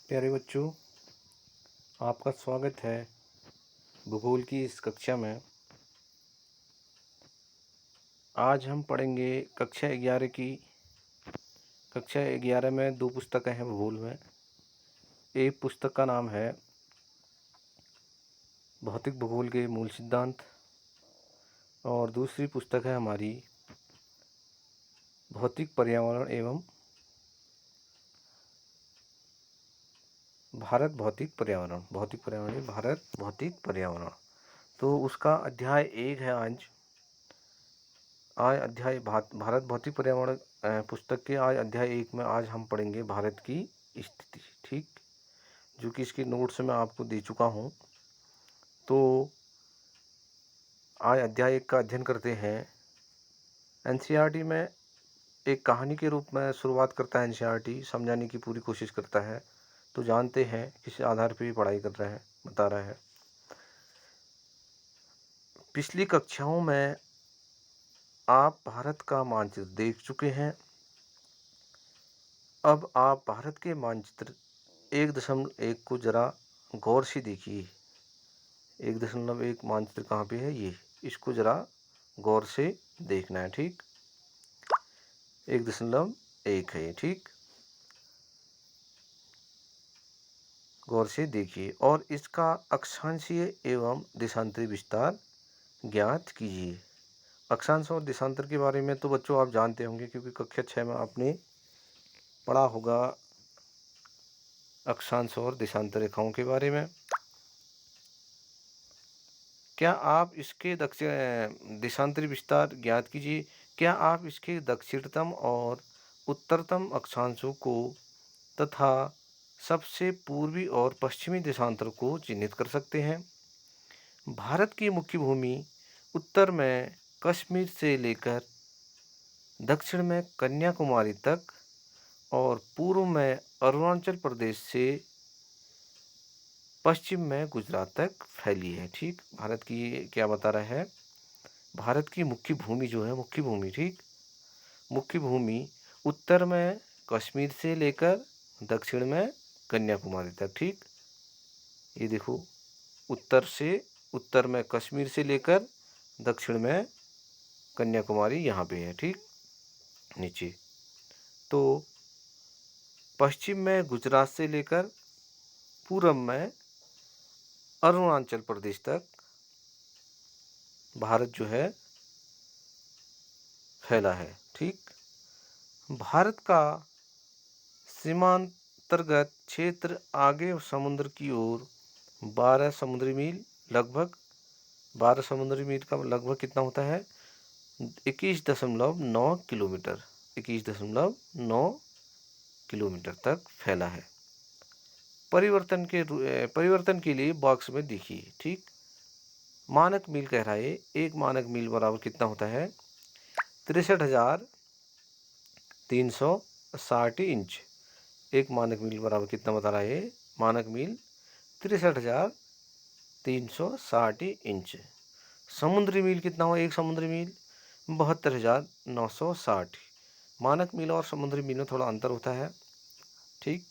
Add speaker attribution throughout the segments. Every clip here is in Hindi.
Speaker 1: प्यारे बच्चों, आपका स्वागत है भूगोल की इस कक्षा में। आज हम पढ़ेंगे कक्षा 11 की। कक्षा 11 में दो पुस्तकें हैं भूगोल में। एक पुस्तक का नाम है भौतिक भूगोल के मूल सिद्धांत और दूसरी पुस्तक है हमारी भौतिक पर्यावरण एवं भारत भौतिक पर्यावरण। भारत भौतिक पर्यावरण। तो उसका अध्याय 1 है आज अध्याय भारत भौतिक पर्यावरण पुस्तक के आज अध्याय 1 में आज हम पढ़ेंगे भारत की स्थिति। ठीक, जो कि इसके नोट्स में आपको दे चुका हूँ। तो आज अध्याय 1 का अध्ययन करते हैं। एनसीईआरटी में एक कहानी के रूप में शुरुआत करता है, एनसीईआरटी समझाने की पूरी कोशिश करता है। तो जानते हैं किस आधार पर पढ़ाई कर रहे हैं, बता रहा है। पिछली कक्षाओं में आप भारत का मानचित्र देख चुके हैं। अब आप भारत के मानचित्र 1.1 को जरा गौर से देखिए। 1.1 मानचित्र कहाँ पे है, ये इसको जरा गौर से देखना है। ठीक, 1.1 है ये। ठीक, गौर से देखिए और इसका अक्षांशीय एवं देशांतरी विस्तार ज्ञात कीजिए। अक्षांश और देशांतर के बारे में तो बच्चों आप जानते होंगे, क्योंकि कक्षा 6 में आपने पढ़ा होगा अक्षांश और देशांतर रेखाओं के बारे में। क्या आप इसके देशांतरी विस्तार ज्ञात कीजिए। क्या आप इसके दक्षिणतम और उत्तरतम अक्षांशों को तथा सबसे पूर्वी और पश्चिमी देशांतर को चिन्हित कर सकते हैं। भारत की मुख्य भूमि उत्तर में कश्मीर से लेकर दक्षिण में कन्याकुमारी तक और पूर्व में अरुणाचल प्रदेश से पश्चिम में गुजरात तक फैली है। ठीक, भारत की क्या बता रहा है, भारत की मुख्य भूमि जो है, मुख्य भूमि, ठीक, मुख्य भूमि उत्तर में कश्मीर से लेकर दक्षिण में कन्याकुमारी तक। ठीक, ये देखो, उत्तर में कश्मीर से लेकर दक्षिण में कन्याकुमारी यहाँ पे है। ठीक, नीचे तो पश्चिम में गुजरात से लेकर पूर्व में अरुणाचल प्रदेश तक भारत जो है फैला है। ठीक, भारत का सीमांतर्गत क्षेत्र आगे समुद्र की ओर 12 समुद्री मील का लगभग कितना होता है, 21.9 किलोमीटर, 21.9 किलोमीटर तक फैला है। परिवर्तन के लिए बॉक्स में देखिए। ठीक, मानक मील कह रहा है, एक मानक मील बराबर कितना होता है, 63,360 इंच। एक मानक मील बराबर कितना बता रहा है, मानक मील 63,360 इंच। समुद्री मील कितना हो, एक समुद्री मील 72,960। मानक मील और समुद्री मील में थोड़ा अंतर होता है। ठीक,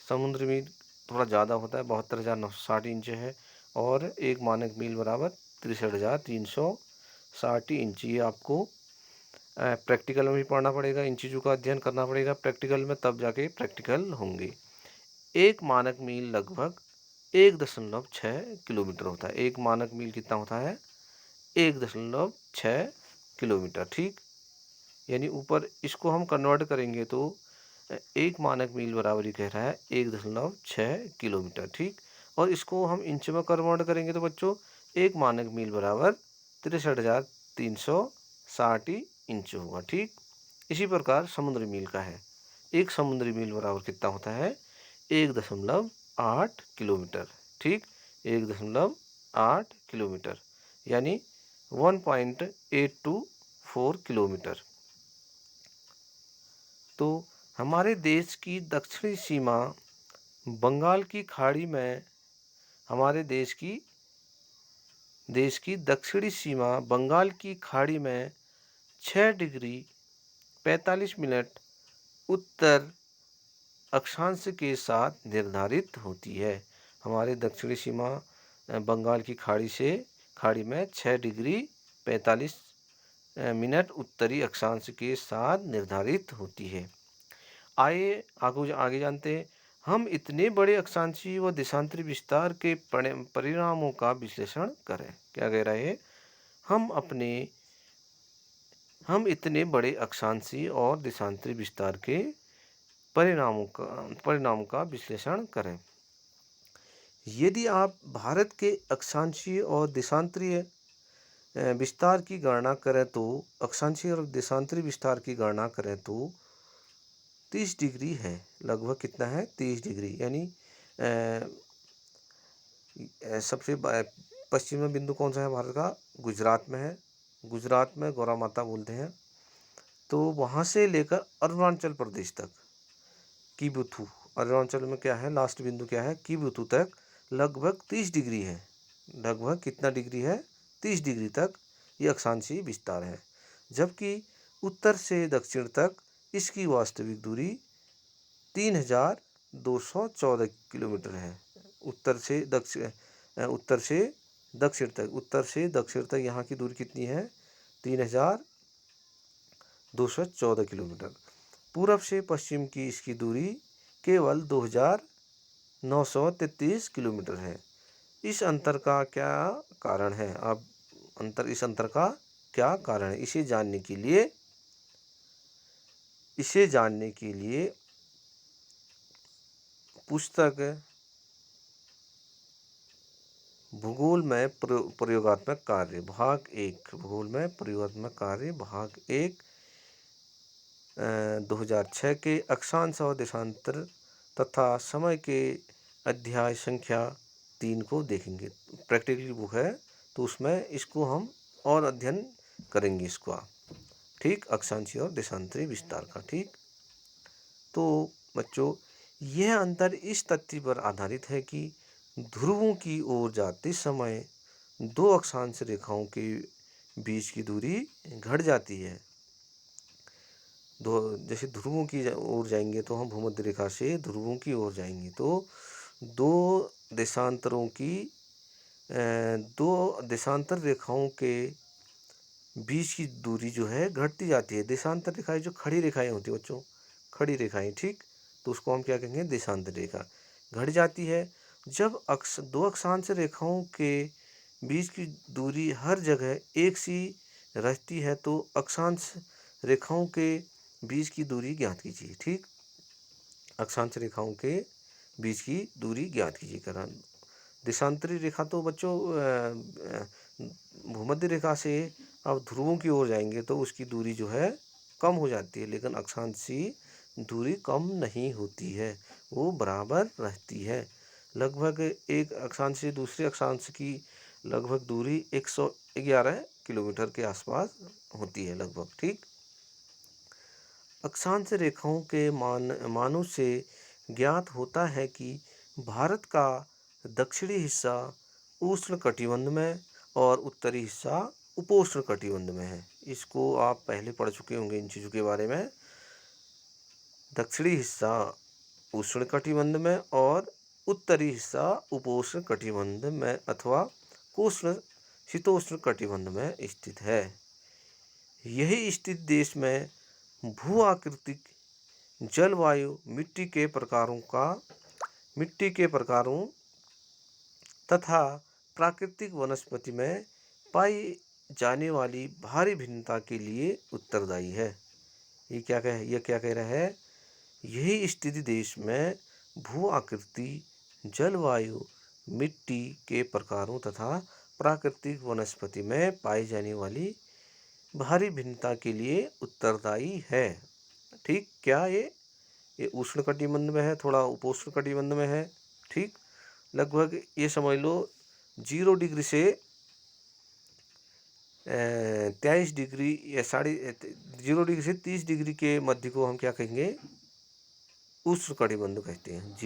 Speaker 1: समुद्री मील थोड़ा ज़्यादा होता है, 72,960 इंच है, और एक मानक मील बराबर 63,360 इंच। ये आपको प्रैक्टिकल में भी पढ़ना पड़ेगा, इन चीज़ों का अध्ययन करना पड़ेगा प्रैक्टिकल में, तब जाके प्रैक्टिकल होंगे। एक मानक मील लगभग 1.6 किलोमीटर होता है। एक मानक मील कितना होता है, 1.6 किलोमीटर। ठीक, यानी ऊपर इसको हम कन्वर्ट करेंगे तो एक मानक मील बराबर ही कह रहा है 1.6 किलोमीटर। ठीक, और इसको हम इंच में कन्वर्ट करेंगे तो बच्चों एक मानक मील बराबर 63,360 इंच होगा। ठीक, इसी प्रकार समुद्री मील का है, एक समुद्री मील बराबर कितना होता है, 1.8 किलोमीटर। ठीक, 1.8 किलोमीटर यानी 1.824 किलोमीटर। तो हमारे देश की दक्षिणी सीमा बंगाल की खाड़ी में, हमारे देश की दक्षिणी सीमा बंगाल की खाड़ी में 6 डिग्री 45 मिनट उत्तर अक्षांश के साथ निर्धारित होती है। हमारे दक्षिणी सीमा बंगाल की खाड़ी में 6 डिग्री 45 मिनट उत्तरी अक्षांश के साथ निर्धारित होती है। आइए आगे जानते हैं। हम इतने बड़े अक्षांशीय व देशांतरी विस्तार के परिणामों का विश्लेषण करें। क्या कह रहे हैं? हम इतने बड़े अक्षांशीय और देशांतरी विस्तार के परिणामों का विश्लेषण करें। यदि आप भारत के अक्षांशीय और देशांतरीय विस्तार की गणना करें तो अक्षांशीय और देशांतरी विस्तार की गणना करें तो 30 डिग्री है। लगभग कितना है? 30 डिग्री। यानी सबसे पश्चिमी बिंदु कौन सा है भारत का? गुजरात में है। गुजरात में गौरा माता बोलते हैं। तो वहाँ से लेकर अरुणाचल प्रदेश तक कीबुथु, अरुणाचल में क्या है? लास्ट बिंदु क्या है? कीबुथु तक लगभग 30 डिग्री है। लगभग कितना डिग्री है? 30 डिग्री तक ये अक्षांशीय विस्तार है। जबकि उत्तर से दक्षिण तक इसकी वास्तविक दूरी 3214 किलोमीटर है। उत्तर से दक्षिण तक यहाँ की दूरी कितनी है? 3214 किलोमीटर। पूरब से पश्चिम की इसकी दूरी केवल 2933 किलोमीटर है। इस अंतर का क्या कारण है? इस अंतर का क्या कारण है? इसे जानने के लिए पुस्तक भूगोल में प्रयोगात्मक कार्य भाग 1 2006 के अक्षांश और देशांतर तथा समय के अध्याय संख्या 3 को देखेंगे। प्रैक्टिकल बुक है तो उसमें इसको हम और अध्ययन करेंगे इसको आप। ठीक, अक्षांशीय और देशांतरी विस्तार का। ठीक, तो बच्चों यह अंतर इस तथ्य पर आधारित है कि ध्रुवों की ओर जाते समय दो अक्षांश रेखाओं के बीच की दूरी घट जाती है। जैसे ध्रुवों की ओर जाएंगे तो हम भूमध्य रेखा से ध्रुवों की ओर जाएंगे तो दो देशांतर रेखाओं के बीच की दूरी जो है घटती जाती है। देशांतर रेखाएं जो खड़ी रेखाएं होती है बच्चों, खड़ी रेखाएं, ठीक, तो उसको हम क्या कहेंगे? देशांतर रेखा घट जाती है। जब दो अक्षांश रेखाओं के बीच की दूरी हर जगह एक सी रहती है तो अक्षांश रेखाओं के बीच की दूरी ज्ञात कीजिए। ठीक, अक्षांश रेखाओं के बीच की दूरी ज्ञात कीजिए। कारण देशांतरी रेखा तो बच्चों भूमध्य रेखा से अब ध्रुवों की ओर जाएंगे तो उसकी दूरी जो है कम हो जाती है, लेकिन अक्षांशीय दूरी कम नहीं होती है, वो बराबर रहती है। लगभग एक अक्षांश से दूसरे अक्षांश की लगभग दूरी 111 किलोमीटर के आसपास होती है लगभग। ठीक, अक्षांश रेखाओं के मानों से ज्ञात होता है कि भारत का दक्षिणी हिस्सा उष्ण कटिबंध में और उत्तरी हिस्सा उपोष्ण कटिबंध में है। इसको आप पहले पढ़ चुके होंगे इन चीज़ों के बारे में। दक्षिणी हिस्सा उष्ण कटिबंध में और उत्तरी हिस्सा उपोष्ण कटिबंध में अथवा शीतोष्ण कटिबंध में स्थित है। यही स्थित देश में भू आकृतिक जलवायु मिट्टी के प्रकारों तथा प्राकृतिक वनस्पति में पाई जाने वाली भारी भिन्नता के लिए उत्तरदायी है। ये क्या कह रहा है? यही स्थिति देश में भू आकृति जलवायु मिट्टी के प्रकारों तथा प्राकृतिक वनस्पति में पाई जाने वाली भारी भिन्नता के लिए उत्तरदायी है। ठीक, क्या ये उष्ण कटिबंध में है, थोड़ा उपोष्ण कटिबंध में है। ठीक, लगभग ये समझ लो 0 डिग्री से 23 डिग्री या 0 डिग्री से 30 डिग्री के मध्य को हम क्या कहेंगे? उष्ण कटिबंध कहते हैं।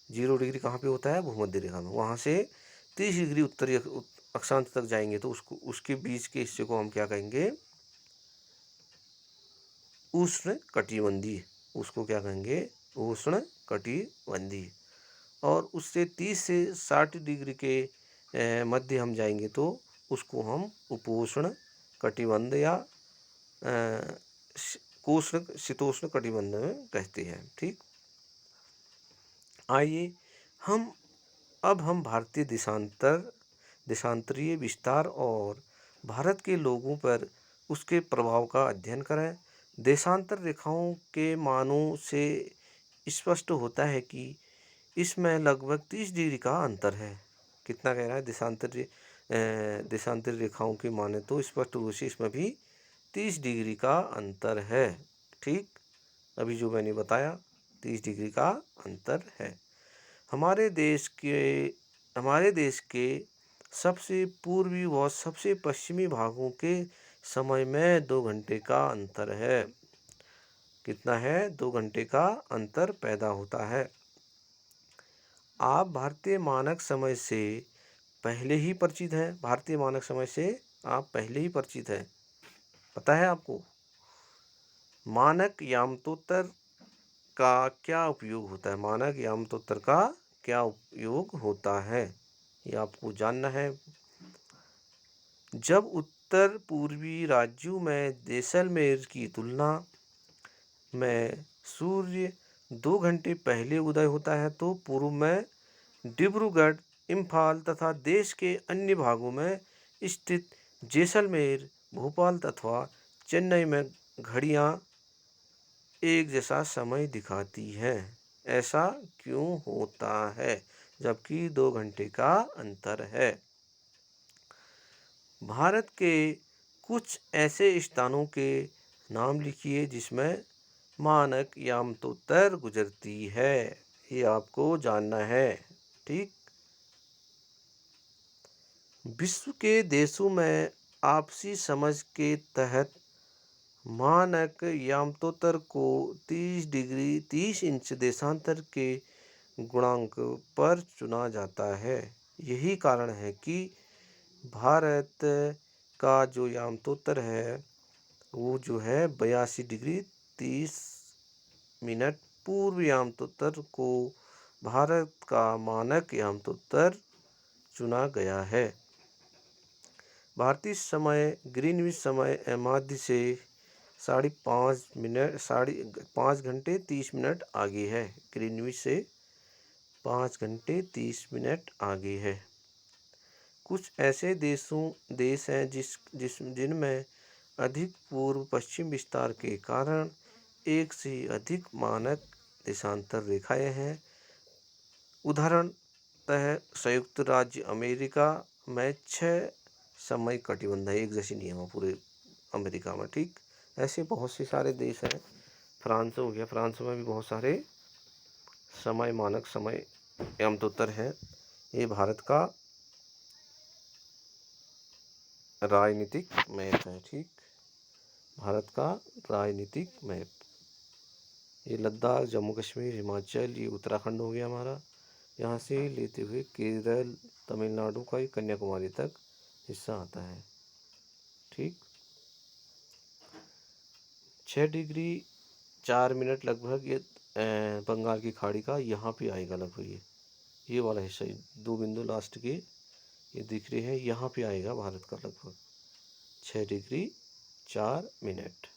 Speaker 1: 0 डिग्री कहाँ पे होता है? भूमध्य रेखा में। वहाँ से 30 डिग्री उत्तरी अक्षांश तक जाएंगे तो उसके बीच के हिस्से को हम क्या कहेंगे? उष्ण कटिबंधीय। उसको क्या कहेंगे? उष्ण कटिबंधीय। और उससे 30 से 60 डिग्री के मध्य हम जाएंगे तो उसको हम उपोष्ण कटिबंध या उष्ण शीतोष्ण कटिबंध में कहते हैं। ठीक, आइए हम भारतीय देशांतरीय विस्तार और भारत के लोगों पर उसके प्रभाव का अध्ययन करें। देशांतर रेखाओं के मानों से स्पष्ट होता है कि इसमें लगभग 30 डिग्री का अंतर है। कितना कह रहा है? देशांतरी रेखाओं के माने तो स्पष्ट रूप से इसमें भी 30 डिग्री का अंतर है। ठीक, अभी जो मैंने बताया 30 डिग्री का अंतर है। हमारे देश के सबसे पूर्वी व सबसे पश्चिमी भागों के समय में 2 घंटे का अंतर है। कितना है? 2 घंटे का अंतर पैदा होता है। आप भारतीय मानक समय से पहले ही परिचित हैं। भारतीय मानक समय से आप पहले ही परिचित हैं। पता है आपको मानक यामतोत्तर का क्या उपयोग होता है? मानक यामतोत्तर का क्या उपयोग होता है, ये आपको जानना है। जब उत्तर पूर्वी राज्यों में जैसलमेर की तुलना में सूर्य 2 घंटे पहले उदय होता है तो पूर्व में डिब्रूगढ़, इम्फाल तथा देश के अन्य भागों में स्थित जैसलमेर, भोपाल तथा चेन्नई में घड़ियां एक जैसा समय दिखाती हैं। ऐसा क्यों होता है जबकि 2 घंटे का अंतर है? भारत के कुछ ऐसे स्थानों के नाम लिखिए जिसमें मानक यामतोत्तर गुजरती है, ये आपको जानना है। ठीक, विश्व के देशों में आपसी समझ के तहत मानक यामतोत्तर को 30 इंच देशांतर के गुणांक पर चुना जाता है। यही कारण है कि भारत का जो यामतोत्तर है वो जो है 82 डिग्री 30 मिनट पूर्व यामतोत्तर को भारत का मानक यामतोत्तर चुना गया है। भारतीय समय ग्रीनविच समय मध्य से 5 घंटे 30 मिनट आगे है। ग्रीनविच से 5 घंटे 30 मिनट आगे है। कुछ ऐसे देश हैं जिनमें अधिक पूर्व पश्चिम विस्तार के कारण एक से अधिक मानक देशांतर रेखाएं हैं। उदाहरणतः संयुक्त राज्य अमेरिका में 6 समय कटिबंध है, एक जैसी नहीं है वहाँ पूरे अमेरिका में। ठीक, ऐसे बहुत से सारे देश हैं। फ्रांस हो गया, फ्रांस में भी बहुत सारे मानक समय यामतोत्तर है। ये भारत का राजनीतिक मैप है। ठीक, भारत का राजनीतिक मैप। ये लद्दाख, जम्मू कश्मीर, हिमाचल, ये उत्तराखंड हो गया हमारा। यहाँ से लेते हुए केरल, तमिलनाडु का ये कन्याकुमारी तक हिस्सा आता है। ठीक, 6 डिग्री 4 मिनट लगभग ये बंगाल की खाड़ी का यहाँ पे आएगा लगभग। ये वाला हिस्सा, 2 बिंदु लास्ट के ये दिख रहे हैं, यहाँ पे आएगा भारत का लगभग 6 डिग्री 4 मिनट।